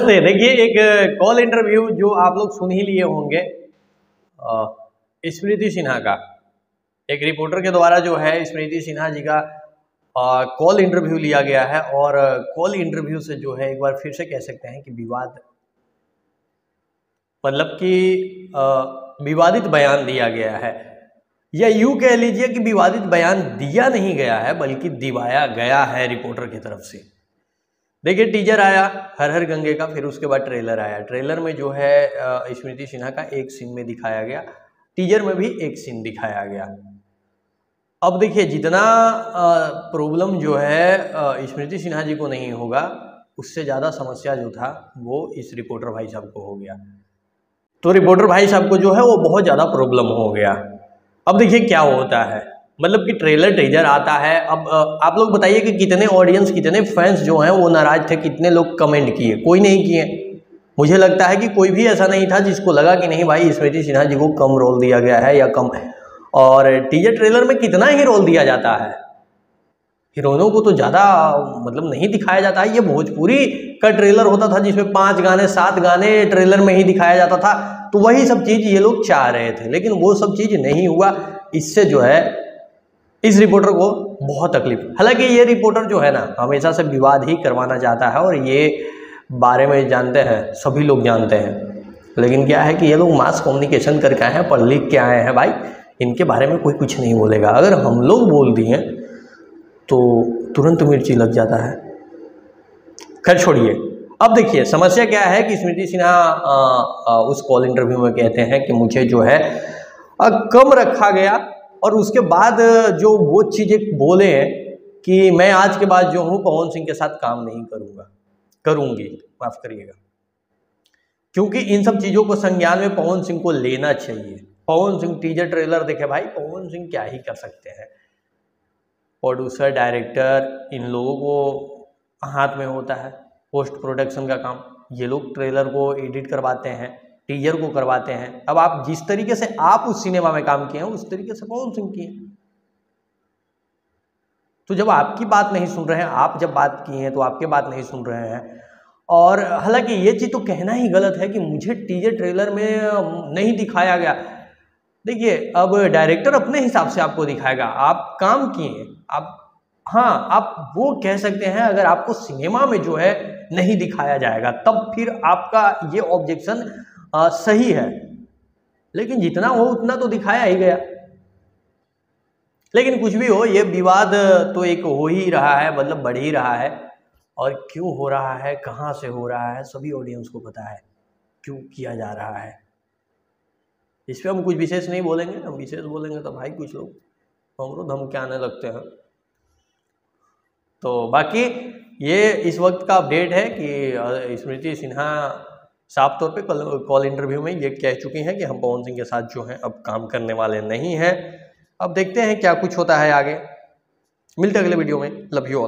देखिए एक call interview जो आप लोग सुन ही लिए होंगे स्मृति सिन्हा का, एक रिपोर्टर के द्वारा जो है स्मृति सिन्हा जी का कॉल इंटरव्यू लिया गया है। और कॉल इंटरव्यू से जो है एक बार फिर से कह सकते हैं कि विवाद, मतलब कि विवादित बयान दिया गया है, या यूं कह लीजिए कि विवादित बयान दिया नहीं गया है बल्कि दिवाया गया है रिपोर्टर की तरफ से। देखिए टीजर आया हर हर गंगे का, फिर उसके बाद ट्रेलर आया। ट्रेलर में जो है स्मृति सिन्हा का एक सीन में दिखाया गया, टीजर में भी एक सीन दिखाया गया। अब देखिए जितना प्रॉब्लम जो है स्मृति सिन्हा जी को नहीं होगा, उससे ज़्यादा समस्या जो था वो इस रिपोर्टर भाई साहब को हो गया। तो रिपोर्टर भाई साहब को जो है वो बहुत ज़्यादा प्रॉब्लम हो गया। अब देखिए क्या होता है, मतलब कि ट्रेलर टीजर आता है। अब आप लोग बताइए कि कितने ऑडियंस, कितने फैंस जो हैं वो नाराज थे, कितने लोग कमेंट किए? कोई नहीं किए। मुझे लगता है कि कोई भी ऐसा नहीं था जिसको लगा कि नहीं भाई स्मृति सिन्हा जी को कम रोल दिया गया है या कम। और टीजर ट्रेलर में कितना ही रोल दिया जाता है, हीरोइनों को तो ज़्यादा मतलब नहीं दिखाया जाता है। ये भोजपुरी का ट्रेलर होता था जिसमें 5 गाने 7 गाने ट्रेलर में ही दिखाया जाता था, तो वही सब चीज़ ये लोग चाह रहे थे, लेकिन वो सब चीज़ नहीं हुआ। इससे जो है इस रिपोर्टर को बहुत तकलीफ। हालांकि ये रिपोर्टर जो है ना हमेशा से विवाद ही करवाना चाहता है, और ये बारे में जानते हैं, सभी लोग जानते हैं। लेकिन क्या है कि ये लोग मास कम्युनिकेशन करके आए हैं, पढ़ लिख के आए हैं भाई, इनके बारे में कोई कुछ नहीं बोलेगा। अगर हम लोग बोल दिए तो तुरंत मिर्ची लग जाता है। खैर छोड़िए, अब देखिए समस्या क्या है कि स्मृति सिन्हा उस कॉल इंटरव्यू में कहते हैं कि मुझे जो है कम रखा गया, और उसके बाद जो वो चीज़ें बोले हैं कि मैं आज के बाद जो हूँ पवन सिंह के साथ काम नहीं करूँगी, माफ़ करिएगा, क्योंकि इन सब चीज़ों को संज्ञान में पवन सिंह को लेना चाहिए। पवन सिंह टीजर ट्रेलर देखे भाई, पवन सिंह क्या ही कर सकते हैं। प्रोड्यूसर डायरेक्टर इन लोगों को हाथ में होता है पोस्ट प्रोडक्शन का काम। ये लोग ट्रेलर को एडिट करवाते हैं, टीजर को करवाते हैं। अब आप जिस तरीके से आप उस सिनेमा में काम किए हैं उस तरीके से पवन सिंह किए। तो जब आपकी बात नहीं सुन रहे हैं, आप जब बात किए हैं तो आपके बात नहीं सुन रहे हैं। और हालांकि ये चीज़ तो कहना ही गलत है कि मुझे टीजर ट्रेलर में नहीं दिखाया गया। देखिए अब डायरेक्टर अपने हिसाब से आपको दिखाएगा, आप काम किए आप, हाँ आप वो कह सकते हैं अगर आपको सिनेमा में जो है नहीं दिखाया जाएगा तब फिर आपका ये ऑब्जेक्शन सही है, लेकिन जितना हो उतना तो दिखाया ही गया। लेकिन कुछ भी हो, ये विवाद तो एक हो ही रहा है, मतलब बढ़ ही रहा है। और क्यों हो रहा है, कहाँ से हो रहा है, सभी ऑडियंस को पता है क्यों किया जा रहा है। इस पर हम कुछ विशेष नहीं बोलेंगे, हम विशेष बोलेंगे तो भाई कुछ लोग हमको धमकाने लगते हैं। तो बाकी ये इस वक्त का अपडेट है कि स्मृति सिन्हा साफ तौर पे कॉल इंटरव्यू में ये कह चुकी हैं कि हम पवन सिंह के साथ जो हैं अब काम करने वाले नहीं हैं। अब देखते हैं क्या कुछ होता है आगे। मिलते हैं अगले वीडियो में। Love you all.